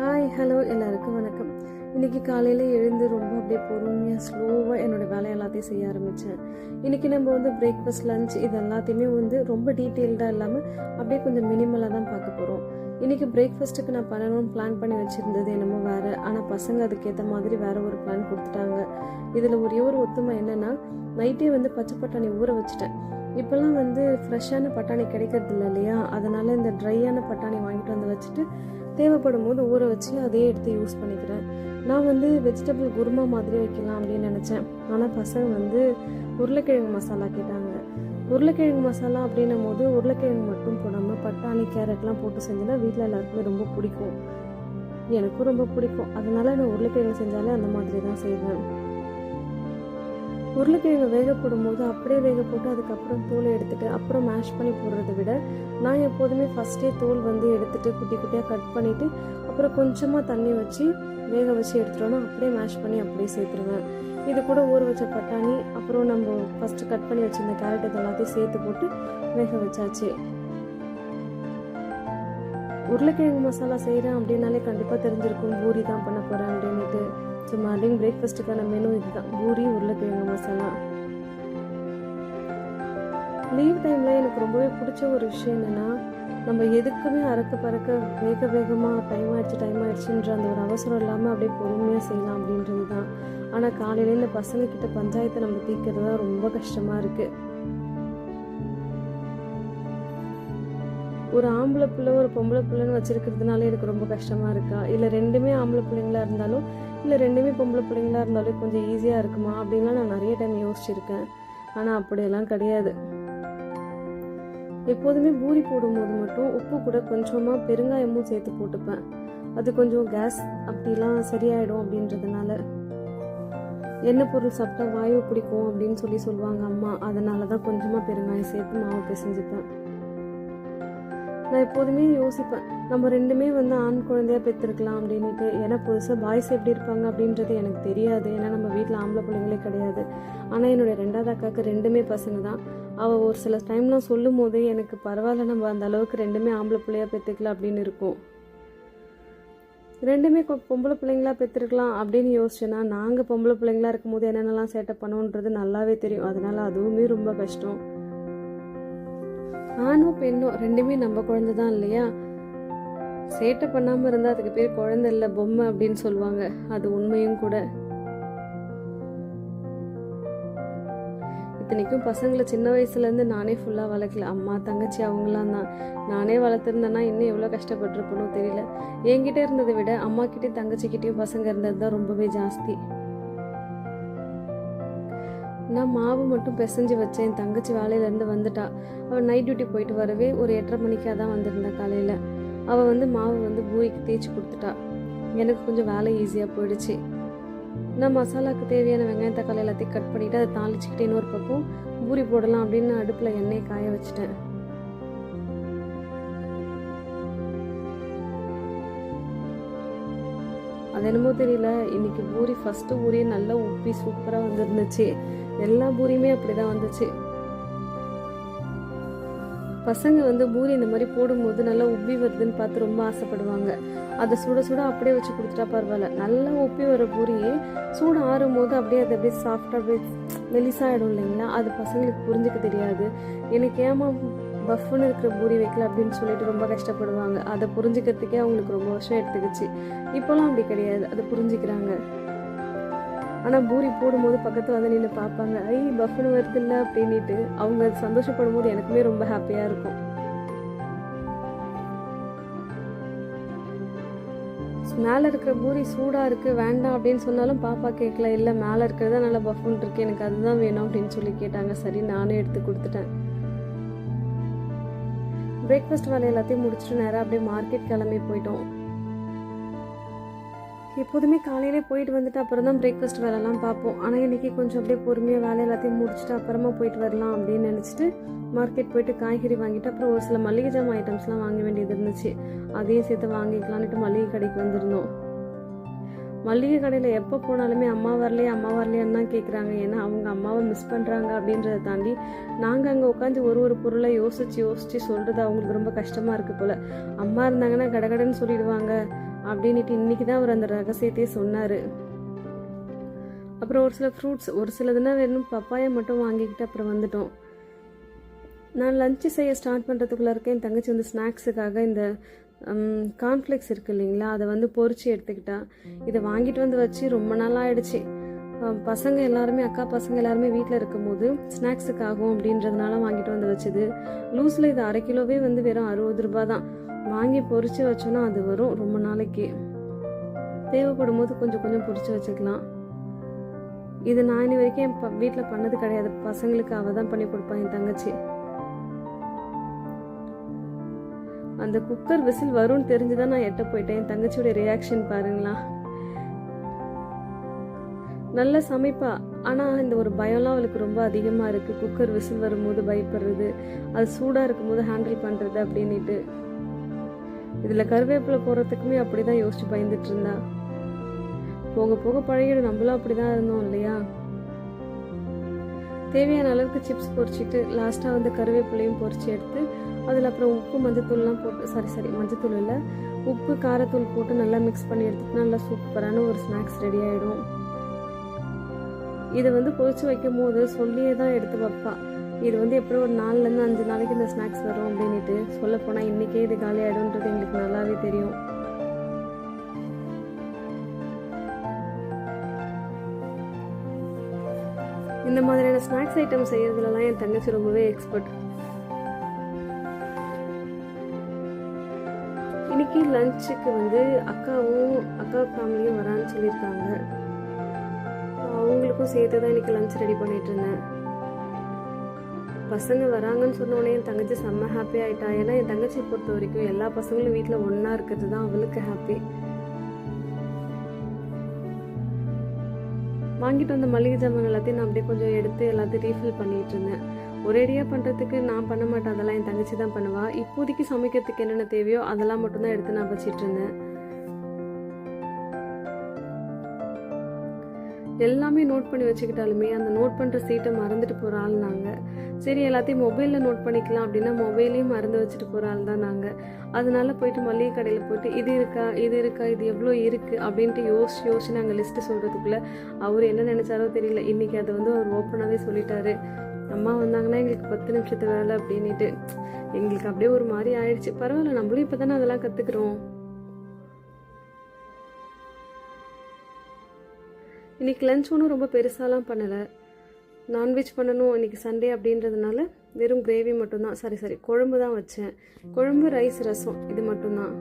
Hi hello எல்லாருக்கும் வணக்கம். இன்றைக்கி காலையில் எழுந்து ரொம்ப அப்படியே பொறுமையாக ஸ்லோவாக என்னோடய வேலை எல்லாத்தையும் செய்ய ஆரம்பித்தேன். இன்றைக்கி நம்ம பிரேக்ஃபாஸ்ட் லஞ்ச் இது எல்லாத்தையுமே ரொம்ப டீட்டெயில்டாக இல்லாமல் அப்படியே கொஞ்சம் மினிமலாக தான் பார்க்க போகிறோம். இன்றைக்கி பிரேக்ஃபாஸ்ட்டுக்கு நான் பண்ணணும்னு பிளான் பண்ணி வச்சுருந்தது என்னமோ வேறு, ஆனால் பசங்க அதுக்கேற்ற மாதிரி வேறு ஒரு பிளான் கொடுத்துட்டாங்க. இதில் ஒரே ஒரு ஒத்துமை என்னென்னா, நைட்டே பச்சை பட்டாணி ஊற வச்சுட்டேன். இப்போல்லாம் ஃப்ரெஷ்ஷான பட்டாணி கிடைக்கிறது இல்லை இல்லையா, அதனால் இந்த ட்ரையான பட்டாணி வாங்கிட்டு வந்து வச்சுட்டு தேவைப்படும் போது ஊற வச்சு அதையே எடுத்து யூஸ் பண்ணிக்கிறேன். நான் வெஜிடபிள் குருமா மாதிரி வைக்கலாம் அப்படின்னு நினச்சேன். ஆனால் பசங்க உருளைக்கிழங்கு மசாலா கேட்டாங்க. உருளைக்கிழங்கு மசாலா அப்படின்னும் போது உருளைக்கிழங்கு மட்டும் போடாமல் பட்டாணி கேரட்லாம் போட்டு செஞ்சேன்னா வீட்டில் எல்லாருக்குமே ரொம்ப பிடிக்கும். எனக்கும் ரொம்ப பிடிக்கும். அதனால நான் உருளைக்கிழங்கு செஞ்சாலே அந்த மாதிரி தான் செய்வேன். உருளைக்கிழங்கு வேக போடும்போது அப்படியே வேக போட்டு அதுக்கப்புறம் தோலை எடுத்துகிட்டு அப்புறம் மேஷ் பண்ணி போடுறத விட நான் எப்போதுமே ஃபஸ்ட்டே தோல் எடுத்துகிட்டு குட்டி குட்டியாக கட் பண்ணிவிட்டு அப்புறம் கொஞ்சமாக தண்ணி வச்சு வேக வச்சு எடுத்துட்டோன்னா அப்படியே மேஷ் பண்ணி அப்படியே சேர்த்துருவேன். இது கூட ஊற வச்ச பட்டாணி அப்புறம் நம்ம ஃபஸ்ட்டு கட் பண்ணி வச்சுருந்த கேரட் இது எல்லாத்தையும் சேர்த்து போட்டு வேக வச்சாச்சு. உருளைக்கிழங்கு மசாலா செய்கிறேன் அப்படின்னாலே கண்டிப்பாக தெரிஞ்சிருக்கும் பூரி தான் பண்ண போகிறேன் அப்படின்ட்டு. ஸோ மார்னிங் பிரேக்ஃபாஸ்ட்டுக்கான மெனு இதுதான், பூரி உருளைக்கிழங்கு மசாலா. லீவ் டைமில் எனக்கு ரொம்பவே பிடிச்ச ஒரு விஷயம் என்னென்னா, நம்ம எதுக்குமே அறக்க பறக்க வேகமாக டைம் ஆயிடுச்சுன்ற அந்த ஒரு அவசரம் இல்லாமல் அப்படியே பொறுமையாக செய்யலாம் அப்படின்றது தான். ஆனால் காலையில் இந்த பசங்கக்கிட்ட பஞ்சாயத்தை நம்ம தீர்க்கிறது தான் ரொம்ப கஷ்டமாக இருக்குது. ஒரு ஆம்பளை பிள்ளை ஒரு பொம்பளை பிள்ளைன்னு வச்சுருக்கிறதுனால எனக்கு ரொம்ப கஷ்டமாக இருக்கா, இல்லை ரெண்டுமே ஆம்பளை பிள்ளைங்களா இருந்தாலும் இல்லை ரெண்டுமே பொம்பளை பிள்ளைங்களா இருந்தாலும் கொஞ்சம் ஈஸியாக இருக்குமா அப்படின்லாம் நான் நிறைய டைம் யோசிச்சிருக்கேன். ஆனால் அப்படியெல்லாம் கிடையாது. எப்போதுமே பூரி போடும்போது மட்டும் உப்பு கூட கொஞ்சமாக பெருங்காயமும் சேர்த்து போட்டுப்பேன். அது கொஞ்சம் கேஸ் அப்படிலாம் சரியாயிடும் அப்படின்றதுனால. எண்ணெய் பொருள் சாப்பிட்டா வாயு பிடிக்கும் அப்படின்னு சொல்லுவாங்க அம்மா. அதனால தான் கொஞ்சமாக பெருங்காயம் சேர்த்து மாவு பிசைஞ்சுப்பேன். நான் எப்போதுமே யோசிப்பேன், நம்ம ரெண்டுமே ஆண் குழந்தையா பெற்றிருக்கலாம் அப்படின்ட்டு. ஏன்னா புதுசாக பாய்ஸ் எப்படி இருப்பாங்க அப்படின்றது எனக்கு தெரியாது. ஏன்னா நம்ம வீட்டில் ஆம்பளை பிள்ளைங்களே கிடையாது. ஆனால் என்னுடைய ரெண்டாவது அக்காவுக்கு ரெண்டுமே பசங்க தான். அவள் ஒரு சில டைம்லாம் சொல்லும் போதே எனக்கு பரவாயில்ல, நம்ம அந்த அளவுக்கு ரெண்டுமே ஆம்பளை பிள்ளையா பெற்றுக்கலாம் அப்படின்னு இருக்கும். ரெண்டுமே பொம்பளை பிள்ளைங்களா பெற்றிருக்கலாம் அப்படின்னு யோசிச்சேன்னா, நாங்கள் பொம்பளை பிள்ளைங்களா இருக்கும்போது என்னென்னலாம் சேட்டை பண்ணுன்றது நல்லாவே தெரியும். அதனால அதுவுமே ரொம்ப கஷ்டம். ஆணோ பெண்ணோ ரெண்டுமே நம்ம குழந்தை தான் இல்லையா. சேட்டை பண்ணாமல் இருந்தால் அதுக்கு பேர் குழந்தை இல்லை, பொம்மை அப்படின்னு சொல்லுவாங்க. அது உண்மையும் கூட. இத்தனைக்கும் பசங்களை சின்ன வயசுலேருந்து நானே ஃபுல்லாக வளர்க்கல. அம்மா தங்கச்சி அவங்களாம் தான். நானே வளர்த்துருந்தேன்னா இன்னும் எவ்வளோ கஷ்டப்பட்டுருப்பனோ தெரியல. என்கிட்ட இருந்ததை விட அம்மா கிட்டேயும் தங்கச்சிக்கிட்டேயும் பசங்க இருந்தது தான் ரொம்பவே ஜாஸ்தி. நான் மாவு மட்டும் பிசைஞ்சு வச்சேன். என் தங்கச்சி வேலையிலேருந்து வந்துட்டா. அவள் நைட் டியூட்டி போயிட்டு வரவே ஒரு 8:30 மணிக்காக தான் வந்திருந்தா காலையில். அவள் மாவு பூரிக்கு தேய்ச்சி கொடுத்துட்டா. எனக்கு கொஞ்சம் வேலை ஈஸியாக போயிடுச்சு. நான் மசாலாவுக்கு தேவையான வெங்காயம் தக்காளி எல்லாத்தையும் கட் பண்ணிவிட்டு அதை தாளிச்சிக்கிட்டே இன்னொரு பக்கம் பூரி போடலாம் அப்படின்னு அடுப்பில் எண்ணெயை காய வச்சுட்டேன். அது என்னமோ தெரியல, இன்னைக்கு பூரி ஃபஸ்ட்டு பூரியே நல்லா உப்பி சூப்பராக வந்துருந்துச்சு. எல்லா பூரியுமே அப்படி தான் வந்துச்சு. பசங்க பூரி இந்த மாதிரி போடும்போது நல்லா உப்பி வருதுன்னு பார்த்து ரொம்ப ஆசைப்படுவாங்க. அதை சுட அப்படியே வச்சு கொடுத்துட்டா பரவாயில்ல. நல்லா உப்பி வர பூரியே சூடு ஆறும் போது அப்படியே சாஃப்டாக அப்படியே மெலிசாயிடும் இல்லைங்களா. அது பசங்களுக்கு புரிஞ்சுக்க தெரியாது. எனக்கு ஏமா பஃப்னு இருக்கிற பூரி வைக்கல அப்படின்னு சொல்லிட்டு ரொம்ப கஷ்டப்படுவாங்க. அதை புரிஞ்சுக்கிறதுக்கே அவங்களுக்கு ரொம்ப வருஷம் எடுத்துக்கிச்சு. இப்போலாம் அப்படி கிடையாது, அதை புரிஞ்சுக்கிறாங்க. ஆனால் பூரி போடும்போது பக்கத்தில் நின்று பார்ப்பாங்க, ஐ பஃப்னு வருது இல்லை அப்படின்ட்டு. அவங்க சந்தோஷப்படும் போது எனக்குமே ரொம்ப ஹாப்பியாக இருக்கும். மேலே இருக்கிற பூரி சூடாக இருக்குது வேண்டாம் அப்படின்னு சொன்னாலும் பாப்பா கேட்கல, இல்லை மேலே இருக்கிறது தான் நல்லா பஃப்னு இருக்கு, எனக்கு அதுதான் வேணும் அப்படின்னு சொல்லி கேட்டாங்க. சரி நானே எடுத்து கொடுத்துட்டேன். பிரேக்ஃபாஸ்ட் வேலை எல்லாத்தையும் முடிச்சுட்டு நேராக அப்படியே மார்க்கெட் கிளம்பி போயிட்டோம். எப்போதுமே காலையிலே போயிட்டு வந்துட்டு அப்புறம் தான் பிரேக்ஃபாஸ்ட் வேலைலாம் பார்ப்போம். ஆனால் இன்றைக்கி கொஞ்சம் அப்படியே பொறுமையாக வேலை எல்லாத்தையும் முடிச்சுட்டு அப்புறமா போயிட்டு வரலாம் அப்படின்னு நினச்சிட்டு மார்க்கெட் போயிட்டு காய்கறி வாங்கிட்டு அப்புறம் ஒரு சில மளிகை ஜாமான் ஐட்டம்ஸ்லாம் வாங்க வேண்டியது இருந்துச்சு. அதையும் சேர்த்து வாங்கிக்கலான்ட்டு மளிகை கடைக்கு வந்திருந்தோம். மளிகை கடையில் எப்போ போனாலுமே அம்மா வரலையான்னு தான் கேட்குறாங்க. ஏன்னா அவங்க அம்மாவை மிஸ் பண்ணுறாங்க அப்படின்றத தாண்டி நாங்கள் அங்கே உட்காந்து ஒரு பொருளை யோசித்து சொல்கிறது அவங்களுக்கு ரொம்ப கஷ்டமாக இருக்குது போல். அம்மா இருந்தாங்கன்னா கடகடன்னு சொல்லிடுவாங்க அப்படின்ட்டு இன்றைக்கி தான் அவர் அந்த ரகசியத்தையே சொன்னார். அப்புறம் ஒரு சில ஃப்ரூட்ஸ், ஒரு சிலதுனா வேணும் பப்பாயை மட்டும் வாங்கிக்கிட்டு அப்புறம் வந்துட்டோம். நான் லஞ்சு செய்ய ஸ்டார்ட் பண்ணுறதுக்குள்ளே இருக்கேன். என் தங்கச்சி வந்து ஸ்நாக்ஸுக்காக இந்த கார்ன்ஃப்ளெக்ஸ் இருக்குது இல்லைங்களா, அதை வந்து பொரிச்சு எடுத்துக்கிட்டா. இதை வாங்கிட்டு வந்து வச்சு ரொம்ப நாளாக ஆயிடுச்சு. பசங்க எல்லாருமே, அக்கா பசங்க எல்லாருமே வீட்டில் இருக்கும்போது ஸ்நாக்ஸுக்கு ஆகும் அப்படின்றதுனால வாங்கிட்டு வந்து வச்சுது. லூஸில் இது 1/2 கிலோவே வந்து வெறும் 60 ரூபா தான். வாங்கி பொரிச்சு வச்சோன்னா அது வரும் ரொம்ப நாளைக்கு. தேவைப்படும் போது கொஞ்சம் கொஞ்சம் பொரிச்சு வச்சுக்கலாம். இது நான் இனி வரைக்கும் என் வீட்டில் பண்ணது கிடையாது. பசங்களுக்கு அவள் தான் பண்ணி கொடுப்பான் என் தங்கச்சி. அந்த குக்கர் விசில் வரும்னு தெரிஞ்சுதான் நான் எட்ட போயிட்டேன். என் தங்கச்சியோட ரியாக்ஷன் பாருங்களா. நல்லா சமைப்பா, ஆனால் இந்த ஒரு பயம்லாம் அவளுக்கு ரொம்ப அதிகமாக இருக்குது. குக்கர் விசில் வரும்போது பயப்படுறது, அது சூடாக இருக்கும்போது ஹேண்டில் பண்ணுறது அப்படின்ட்டு. இதில் கருவேப்பிலை போடுறதுக்குமே அப்படி தான் யோசிச்சு பயந்துட்டு இருந்தா. போக போக பழகிடும், நம்மளும் அப்படி தான் இருந்தோம் இல்லையா. தேவையான அளவுக்கு சிப்ஸ் பொரிச்சிட்டு லாஸ்ட்டாக வந்து கருவேப்பிலையும் பொரிச்சு எடுத்து அதில் அப்புறம் உப்பு மஞ்சத்தூள்லாம் போட்டு மஞ்சத்தூள் இல்லை, உப்பு காரத்தூள் போட்டு நல்லா மிக்ஸ் பண்ணி எடுத்துட்டு நல்லா சூப்பரான ஒரு ஸ்நாக்ஸ் ரெடி ஆகிடும். இதை வந்து பொரிச்சு வைக்கும் போது சொல்லியே தான் எடுத்து வைப்பா. இது வந்து எப்படி ஒரு 4லேருந்து 5 நாளைக்கு இந்த ஸ்நாக்ஸ் வரும் அப்படின்ட்டு. சொல்ல போனால் இன்றைக்கே இது காலி ஆகிடும்ன்றது எங்களுக்கு நல்லாவே தெரியும். இந்த மாதிரியான ஸ்நாக்ஸ் ஐட்டம் செய்யறதுலலாம் என் தங்கச்சி ரொம்பவே எக்ஸ்பர்ட். இன்னைக்கு லஞ்சுக்கு வந்து அக்கா ஃபேமிலியும் வரான்னு சொல்லியிருக்காங்க. அவங்களுக்கும் சேர்த்து தான் இன்னைக்கு லஞ்ச் ரெடி பண்ணிட்டு இருந்தேன். பசங்க வராங்கன்னு சொன்ன உடனே என் தங்கச்சி செம்ம ஹாப்பி ஆயிட்டா. ஏன்னா என் தங்கச்சியை பொறுத்த வரைக்கும் எல்லா பசங்களும் வீட்டில் ஒன்றா இருக்கிறது தான் அவளுக்கு ஹாப்பி. வாங்கிட்டு வந்த மளிகை ஜாமான் எல்லாத்தையும் நான் அப்படியே கொஞ்சம் எடுத்து எல்லாத்தையும் ரீஃபில் பண்ணிட்டு இருந்தேன். ஒரேடியாக பண்ணுறதுக்கு நான் பண்ண மாட்டேன், அதெல்லாம் என் தங்கச்சி தான் பண்ணுவா. இப்போதைக்கு சமைக்கிறதுக்கு என்னென்ன தேவையோ அதெல்லாம் மட்டும்தான் எடுத்து நான் வச்சிட்டு இருந்தேன். எல்லாமே நோட் பண்ணி வச்சுக்கிட்டாலுமே அந்த நோட் பண்ணுற சீட்டை மறந்துட்டு போகிற ஆள் நாங்கள். சரி எல்லாத்தையும் மொபைலில் நோட் பண்ணிக்கலாம் அப்படின்னா மொபைலையும் மறந்து வச்சுட்டு போகிற ஆள் தான் நாங்கள். அதனால போயிட்டு மளிகை கடையில் போயிட்டு இது இருக்கா இது எவ்வளோ இருக்குது அப்படின்ட்டு யோசிச்சு நாங்கள் லிஸ்ட்டு சொல்கிறதுக்குள்ளே அவர் என்ன நினச்சாரோ தெரியல. இன்றைக்கி அதை வந்து அவர் ஓப்பனாகவே சொல்லிட்டாரு. அம்மா வந்தாங்கன்னா எங்களுக்கு 10 நிமிஷத்து வேலை அப்படின்ட்டு. எங்களுக்கு அப்படியே ஒரு மாதிரி ஆயிடுச்சு. பரவாயில்ல, நம்மளும் இப்போ தானே அதெல்லாம் கற்றுக்குறோம். இன்றைக்கி லஞ்ச் ஒன்றும் ரொம்ப பெருசாலாம் பண்ணலை. நான்வெஜ் பண்ணணும் இன்றைக்கி சண்டே அப்படின்றதுனால வெறும் கிரேவி மட்டும்தான். சரி குழம்பு தான் வச்சேன். குழம்பு, ரைஸ், ரசம் இது மட்டும்தான்.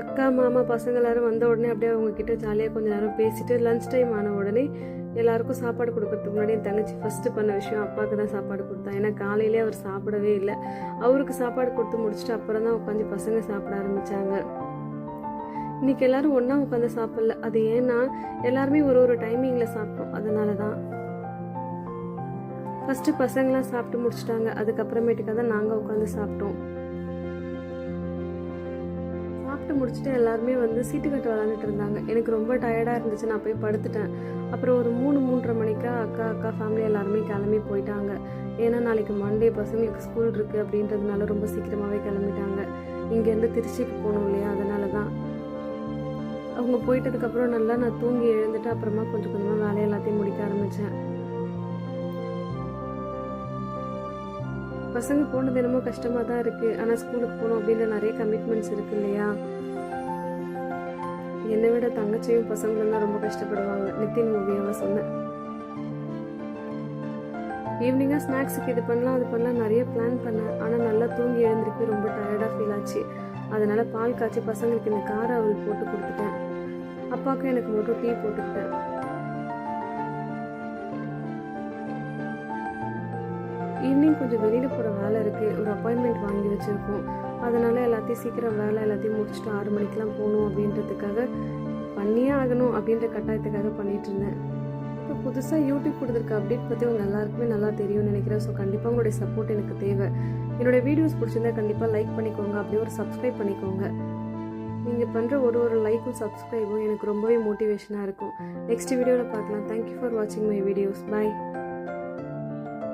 அக்கா மாமா பசங்க எல்லாரும் வந்த உடனே அப்படியே அவங்க கிட்ட ஜாலியாக கொஞ்சம் நேரம் பேசிட்டு லஞ்ச் டைம் ஆன உடனே எல்லாருக்கும் சாப்பாடு கொடுக்கறதுக்கு முன்னாடி என் தங்கச்சி ஃபஸ்ட்டு பண்ண விஷயம் அப்பாவுக்கு தான் சாப்பாடு கொடுத்தா. ஏன்னா காலையிலே அவர் சாப்பிடவே இல்லை. அவருக்கு சாப்பாடு கொடுத்து முடிச்சுட்டு அப்புறம் தான் உட்காந்து பசங்க சாப்பிட ஆரம்பித்தாங்க. இன்னைக்கு எல்லாரும் ஒன்றா உட்காந்து சாப்பிடல. அது ஏன்னா எல்லாருமே ஒரு டைமிங்கில் சாப்பிட்டோம். அதனால தான் ஃபஸ்ட்டு பசங்களாம் சாப்பிட்டு முடிச்சிட்டாங்க. அதுக்கப்புறமேட்டுக்காக தான் நாங்கள் உட்காந்து சாப்பிட்டோம். சாப்பிட்டு முடிச்சுட்டு எல்லாருமே வந்து சீட்டு கட்டு விளாண்டுட்டு இருந்தாங்க. எனக்கு ரொம்ப டயர்டாக இருந்துச்சு, நான் போய் படுத்துட்டேன். அப்புறம் ஒரு 3-3:30 மணிக்கா அக்கா ஃபேமிலி எல்லாருமே கிளம்பி போயிட்டாங்க. ஏன்னா நாளைக்கு மண்டே பசங்களுக்கு ஸ்கூல் இருக்குது அப்படின்றதுனால ரொம்ப சீக்கிரமாகவே கிளம்பிட்டாங்க. இங்கேருந்து திருச்சிக்கு போகணும் இல்லையா, அதனால தான். அவங்க போயிட்டதுக்கப்புறம் நல்லா நான் தூங்கி எழுந்துட்டு அப்புறமா கொஞ்சம் கொஞ்சமாக வேலையை எல்லாத்தையும் முடிக்க ஆரம்பித்தேன். பசங்க போனது என்னமோ கஷ்டமாக தான் இருக்குது. ஆனால் ஸ்கூலுக்கு போகணும் அப்படின்ற நிறைய கமிட்மெண்ட்ஸ் இருக்குது இல்லையா. என்னை விட தங்கச்சியும் பசங்களும் தான் ரொம்ப கஷ்டப்படுவாங்க. நித்தின் மூவியாவை சொன்னேன். ஈவினிங்காக ஸ்நாக்ஸுக்கு இது பண்ணலாம் அது பண்ணலாம் நிறைய பிளான் பண்ணேன். ஆனால் நல்லா தூங்கி எழுந்திருக்கு ரொம்ப டயர்டாக ஃபீல் ஆச்சு. அதனால பால் காய்ச்சி பசங்களுக்கு இந்த கார அவள் போட்டு கொடுத்துட்டேன். அப்பாவுக்கும் எனக்கு மட்டும் டீ போட்டுக்கிட்டேன். ஈவினிங் கொஞ்சம் வெளியில் போகிற வேலை இருக்குது. ஒரு அப்பாயின்மெண்ட் வாங்கி வச்சுருக்கோம். அதனால எல்லாத்தையும் சீக்கிரம் வேலை எல்லாத்தையும் முடிச்சுட்டு 6 மணிக்கெலாம் போகணும் அப்படின்றதுக்காக பண்ணியே ஆகணும் அப்படின்ற கட்டாயத்துக்காக பண்ணிட்டு இருந்தேன். இப்போ புதுசாக யூடியூப் கொடுத்துருக்க அப்டேட் பற்றி உங்கள் எல்லாருக்குமே நல்லா தெரியும்னு நினைக்கிறேன். ஸோ கண்டிப்பாக உங்களுடைய சப்போர்ட் எனக்கு தேவை. என்னோடய வீடியோஸ் பிடிச்சிருந்தா கண்டிப்பாக லைக் பண்ணிக்கோங்க, அப்படியே ஒரு சப்ஸ்கிரைப் பண்ணிக்கோங்க. நீங்கள் பண்ணுற ஒரு லைக்கும் சப்ஸ்கிரைபும் எனக்கு ரொம்பவே மோட்டிவேஷனாக இருக்கும். நெக்ஸ்ட் வீடியோவில் பார்க்கலாம். தேங்க்யூ ஃபார் வாட்சிங் மை வீடியோஸ். பாய்.